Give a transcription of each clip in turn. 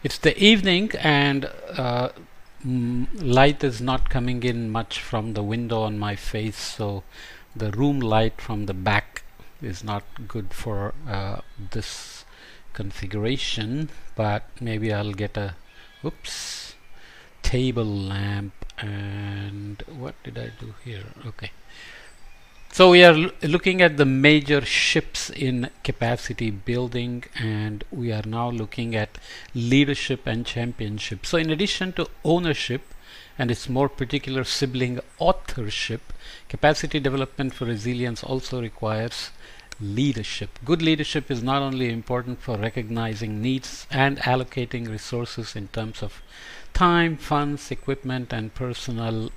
It's the evening and light is not coming in much from the window on my face, so the room light from the back is not good for this configuration, but maybe I'll get a table lamp. And what did I do here? Okay. So we are looking at the major ships in capacity building, and we are now looking at leadership and championship. So in addition to ownership and its more particular sibling authorship, capacity development for resilience also requires leadership. Good leadership is not only important for recognizing needs and allocating resources in terms of time, funds, equipment, and personnel,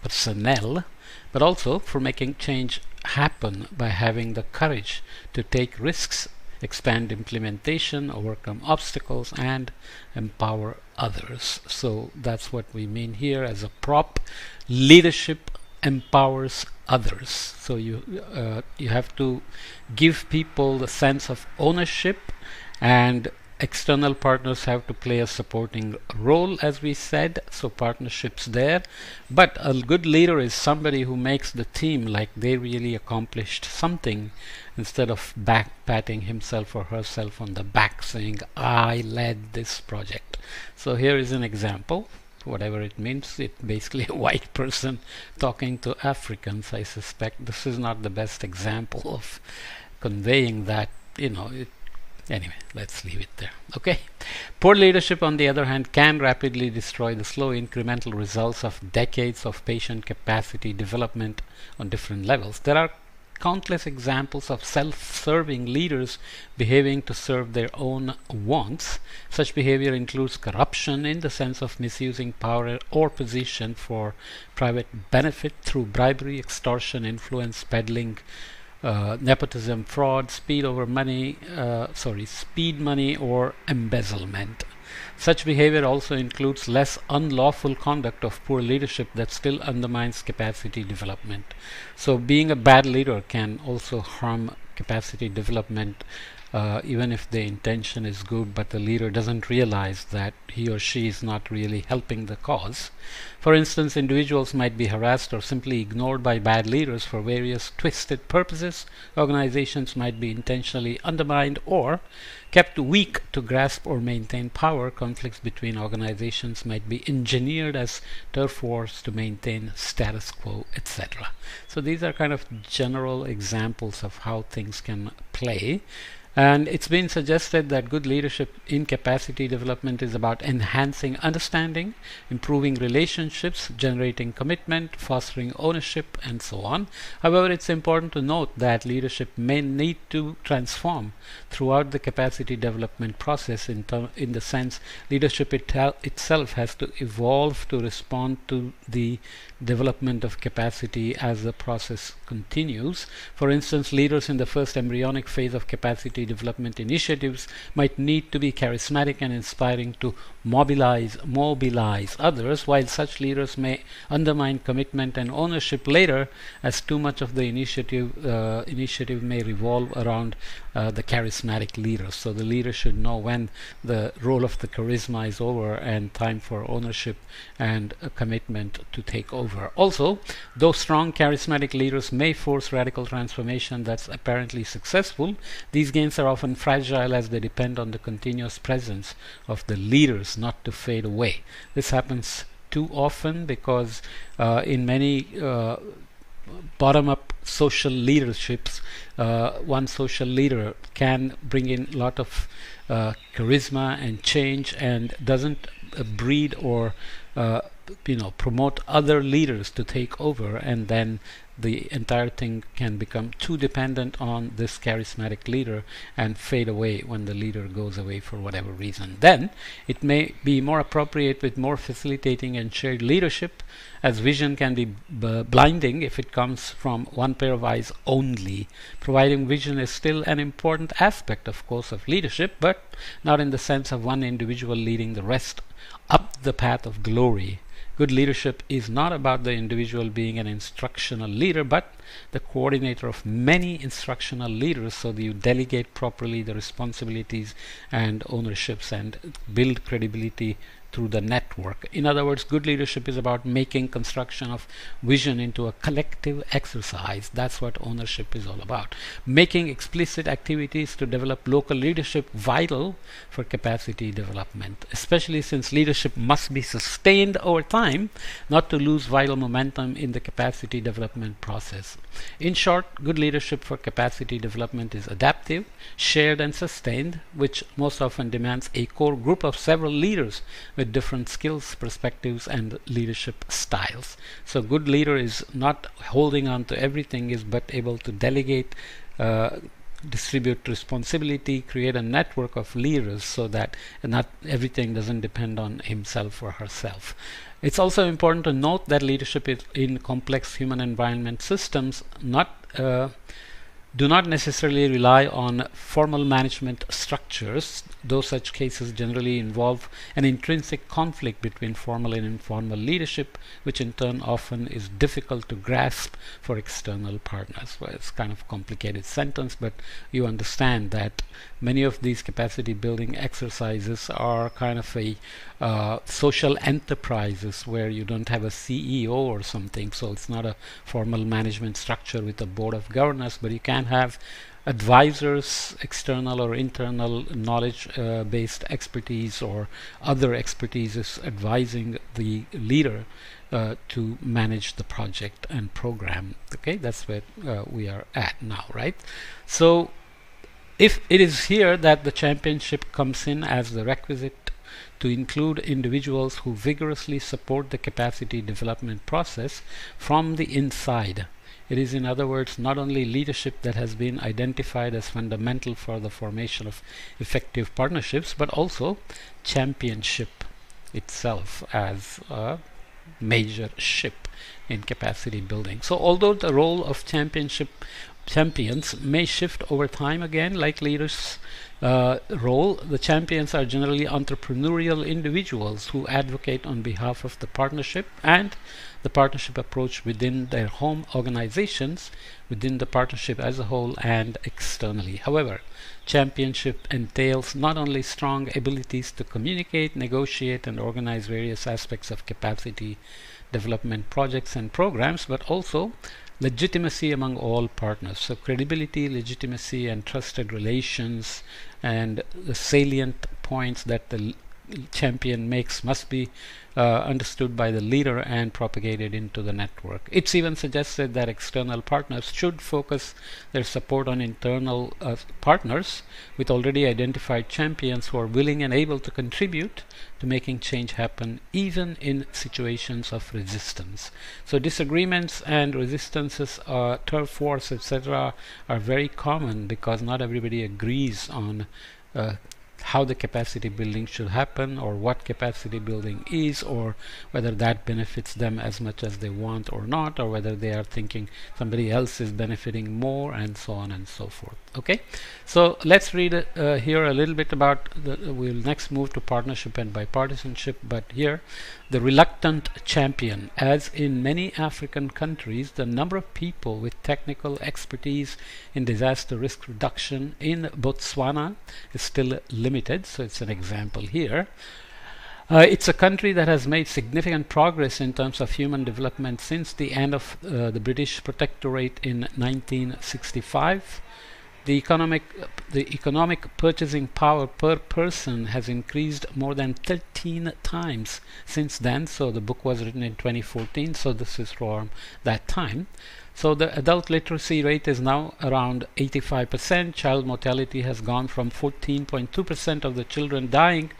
but also for making change happen by having the courage to take risks, expand implementation, overcome obstacles, and empower others. So that's what we mean here as a prop. Leadership empowers others. So you have to give people the sense of ownership, and external partners have to play a supporting role, as we said, so partnerships there. But a good leader is somebody who makes the team like they really accomplished something, instead of back patting himself or herself on the back saying, I led this project. So here is an example, whatever it means. It's basically a white person talking to Africans. I suspect this is not the best example of conveying that, anyway, let's leave it there. Okay. Poor leadership, on the other hand, can rapidly destroy the slow incremental results of decades of patient capacity development on different levels. There are countless examples of self-serving leaders behaving to serve their own wants. Such behavior includes corruption in the sense of misusing power or position for private benefit through bribery, extortion, influence, peddling, nepotism, fraud, speed money, or embezzlement. Such behavior also includes less unlawful conduct of poor leadership that still undermines capacity development. So being a bad leader can also harm capacity development, even if the intention is good, but the leader doesn't realize that he or she is not really helping the cause. For instance, individuals might be harassed or simply ignored by bad leaders for various twisted purposes. Organizations might be intentionally undermined or kept weak to grasp or maintain power. Conflicts between organizations might be engineered as turf wars to maintain status quo, etc. So these are kind of general examples of how things can play. And it's been suggested that good leadership in capacity development is about enhancing understanding, improving relationships, generating commitment, fostering ownership, and so on. However, it's important to note that leadership may need to transform throughout the capacity development process, in the sense leadership itself has to evolve to respond to the development of capacity as the process continues. For instance, leaders in the first embryonic phase of capacity development initiatives might need to be charismatic and inspiring to mobilize others, while such leaders may undermine commitment and ownership later, as too much of the initiative may revolve around the charismatic leader. So the leader should know when the role of the charisma is over and time for ownership and a commitment to take over. Also, though strong charismatic leaders may force radical transformation that's apparently successful, these gains are often fragile as they depend on the continuous presence of the leaders not to fade away. This happens too often because in many bottom-up social leaderships, one social leader can bring in a lot of charisma and change, and doesn't breed or promote other leaders to take over, and then the entire thing can become too dependent on this charismatic leader and fade away when the leader goes away for whatever reason. Then it may be more appropriate with more facilitating and shared leadership, as vision can be blinding if it comes from one pair of eyes only. Providing vision is still an important aspect, of course, of leadership, but not in the sense of one individual leading the rest up the path of glory. good leadership is not about the individual being an instructional leader, but the coordinator of many instructional leaders, so that you delegate properly the responsibilities and ownerships and build credibility through the network. In other words, good leadership is about making construction of vision into a collective exercise. That's what ownership is all about. Making explicit activities to develop local leadership vital for capacity development, especially since leadership must be sustained over time, not to lose vital momentum in the capacity development process. In short, good leadership for capacity development is adaptive, shared and sustained, which most often demands a core group of several leaders with different skills, perspectives and leadership styles. So good leader is not holding on to everything, is but able to delegate, distribute responsibility, create a network of leaders, so that not everything doesn't depend on himself or herself. It's also important to note that leadership is in complex human environment systems do not necessarily rely on formal management structures, though such cases generally involve an intrinsic conflict between formal and informal leadership, which in turn often is difficult to grasp for external partners. Well, it's kind of a complicated sentence, but you understand that many of these capacity building exercises are kind of a social enterprises where you don't have a CEO or something, so it's not a formal management structure with a board of governors, but you can have advisors, external or internal knowledge based expertise or other expertises advising the leader to manage the project and program. Okay, that's where we are at now, right? So if it is here that the championship comes in as the requisite to include individuals who vigorously support the capacity development process from the inside. It is, in other words, not only leadership that has been identified as fundamental for the formation of effective partnerships, but also championship itself as a major ship in capacity building. So although the role of champions may shift over time, again, like leaders' role, the champions are generally entrepreneurial individuals who advocate on behalf of the partnership and the partnership approach within their home organizations, within the partnership as a whole, and externally. However, championship entails not only strong abilities to communicate, negotiate, and organize various aspects of capacity development projects and programs, but also legitimacy among all partners. So credibility, legitimacy, and trusted relations, and the salient points that the champion makes must be understood by the leader and propagated into the network. It's even suggested that external partners should focus their support on internal partners with already identified champions who are willing and able to contribute to making change happen even in situations of resistance. So disagreements and resistances, turf wars, etc. are very common because not everybody agrees on how the capacity building should happen, or what capacity building is, or whether that benefits them as much as they want or not, or whether they are thinking somebody else is benefiting more, and so on and so forth. Okay, so let's read here a little bit about we'll next move to partnership and bipartisanship, but here the reluctant champion. As in many African countries, the number of people with technical expertise in disaster risk reduction in Botswana is still limited, so it's an example here. It's a country that has made significant progress in terms of human development since the end of the British Protectorate in 1965. The economic purchasing power per person has increased more than 13 times since then. So the book was written in 2014, so this is from that time. So the adult literacy rate is now around 85%. Child mortality has gone from 14.2% of the children dying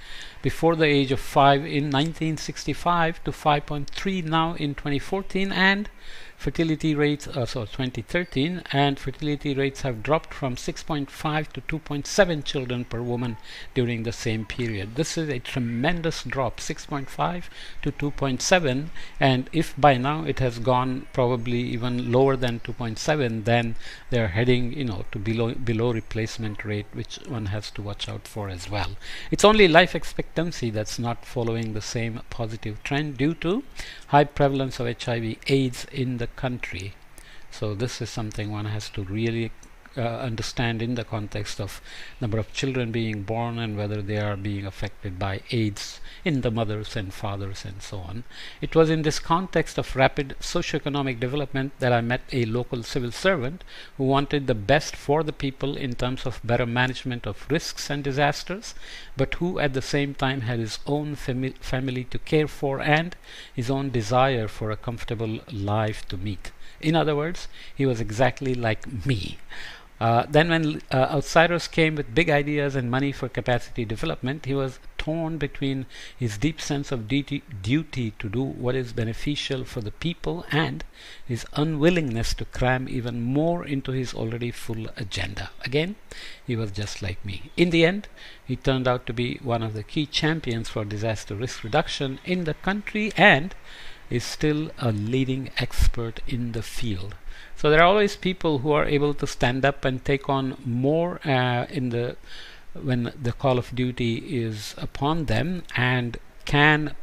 before the age of 5 in 1965 to 5.3 now in 2014, and fertility rates, 2013, and fertility rates have dropped from 6.5 to 2.7 children per woman during the same period. This is a tremendous drop, 6.5 to 2.7, and if by now it has gone probably even lower than 2.7, then they're heading, to below replacement rate, which one has to watch out for as well. It's only life expectancy that's not following the same positive trend due to high prevalence of HIV/AIDS in the country. So this is something one has to really understand in the context of number of children being born and whether they are being affected by AIDS in the mothers and fathers and so on. It was in this context of rapid socioeconomic development that I met a local civil servant who wanted the best for the people in terms of better management of risks and disasters, but who at the same time had his own family to care for and his own desire for a comfortable life to meet. In other words, he was exactly like me. Then when outsiders came with big ideas and money for capacity development, he was torn between his deep sense of duty to do what is beneficial for the people and his unwillingness to cram even more into his already full agenda. Again, he was just like me. In the end, he turned out to be one of the key champions for disaster risk reduction in the country and is still a leading expert in the field. So there are always people who are able to stand up and take on more when the call of duty is upon them and can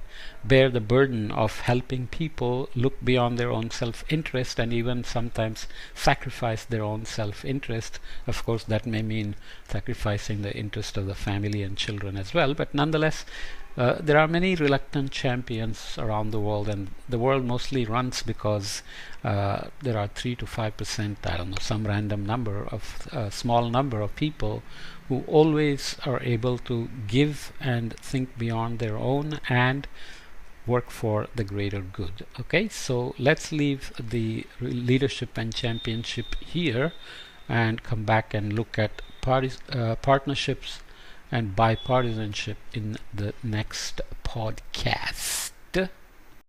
bear the burden of helping people look beyond their own self-interest and even sometimes sacrifice their own self-interest. Of course, that may mean sacrificing the interest of the family and children as well, but nonetheless, there are many reluctant champions around the world, and the world mostly runs because there are 3 to 5%, I don't know, some random number of small number of people who always are able to give and think beyond their own and work for the greater good. Okay, so let's leave the leadership and championship here and come back and look at partnerships and bipartisanship in the next podcast.